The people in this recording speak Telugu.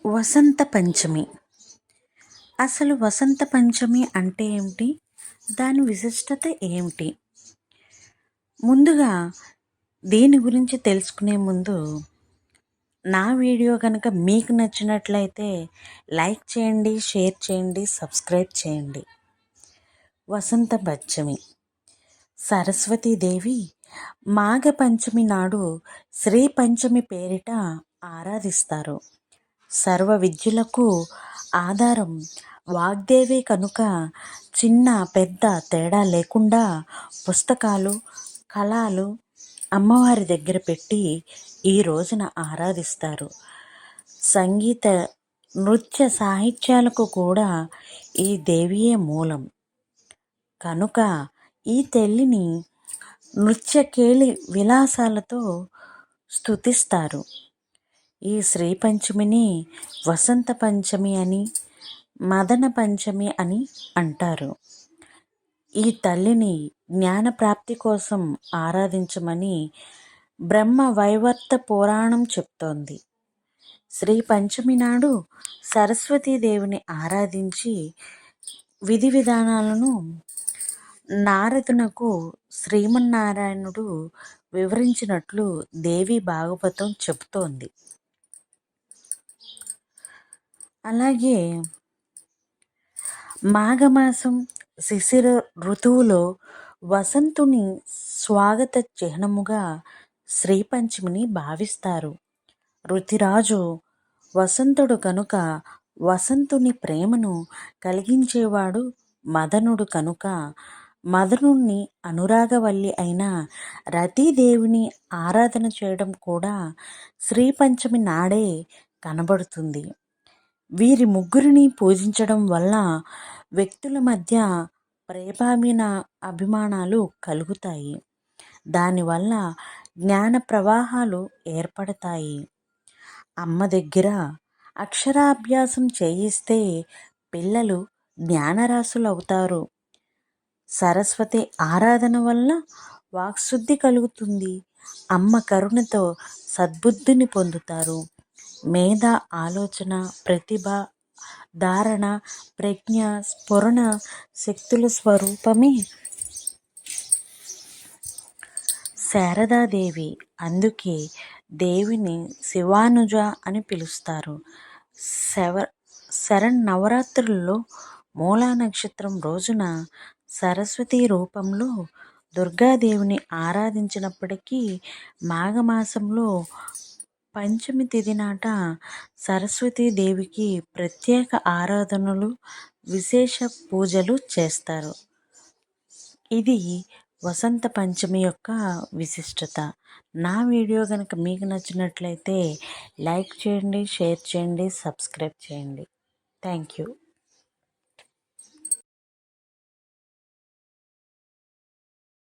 వసంత పంచమి. అసలు వసంత పంచమి అంటే ఏమిటి? దాని విశిష్టత ఏమిటి? ముందుగా దీని గురించి తెలుసుకునే ముందు నా వీడియో కనుక మీకు నచ్చినట్లయితే లైక్ చేయండి, షేర్ చేయండి, సబ్స్క్రైబ్ చేయండి. వసంత పంచమి. సరస్వతీదేవి మాఘ పంచమి నాడు శ్రీ పంచమి పేరిట ఆరాధిస్తారు. సర్వ విద్యలకు ఆధారం వాగ్దేవి కనుక చిన్న పెద్ద తేడా లేకుండా పుస్తకాలు, కళాలు అమ్మవారి దగ్గర పెట్టి ఈ రోజున ఆరాధిస్తారు. సంగీత, నృత్య సాహిత్యాలకు కూడా ఈ దేవియే మూలం కనుక ఈ తల్లిని నృత్యకేళి విలాసాలతో స్తుతిస్తారు. ఈ శ్రీ పంచమిని వసంత పంచమి అని, మదన పంచమి అని అంటారు. ఈ తల్లిని జ్ఞాన ప్రాప్తి కోసం ఆరాధించమని బ్రహ్మ వైవర్త పురాణం చెప్తోంది. శ్రీ పంచమి నాడు సరస్వతీదేవిని ఆరాధించి విధి విధానాలను నారదునకు శ్రీమన్నారాయణుడు వివరించినట్లు దేవి భాగవతం చెబుతోంది. అలాగే మాఘమాసం శిశిర ఋతువులో వసంతుని స్వాగత చిహ్నముగా శ్రీ పంచమిని భావిస్తారు. ఋతురాజు వసంతుడు కనుక వసంతుని ప్రేమను కలిగించేవాడు మదనుడు కనుక మదనుణ్ణి అనురాగవల్లి అయిన రతీదేవిని ఆరాధన చేయడం కూడా శ్రీ పంచమి నాడే కనబడుతుంది. వీరి ముగ్గురిని పూజించడం వల్ల వ్యక్తుల మధ్య అభిమానాలు కలుగుతాయి. దానివల్ల జ్ఞాన ప్రవాహాలు ఏర్పడతాయి. అమ్మ దగ్గర అక్షరాభ్యాసం చేయిస్తే పిల్లలు జ్ఞానరాశులు అవుతారు. సరస్వతి ఆరాధన వల్ల వాక్శుద్ధి కలుగుతుంది. అమ్మ కరుణతో సద్బుద్ధిని పొందుతారు. మేధ, ఆలోచన, ప్రతిభ, ధారణ, ప్రజ్ఞ, స్ఫురణ శక్తుల స్వరూపమే శారదాదేవి. అందుకే దేవిని శివానుజ అని పిలుస్తారు. శరన్నవరాత్రుల్లో మూలా నక్షత్రం రోజున సరస్వతి రూపంలో దుర్గాదేవిని ఆరాధించినప్పటికీ మాఘమాసంలో పంచమి తిథి నాట సరస్వతీదేవికి ప్రత్యేక ఆరాధనలు, విశేష పూజలు చేస్తారు. ఇది వసంత పంచమి యొక్క విశిష్టత. నా వీడియో కనుక మీకు నచ్చినట్లయితే లైక్ చేయండి, షేర్ చేయండి, సబ్స్క్రైబ్ చేయండి. Thank you.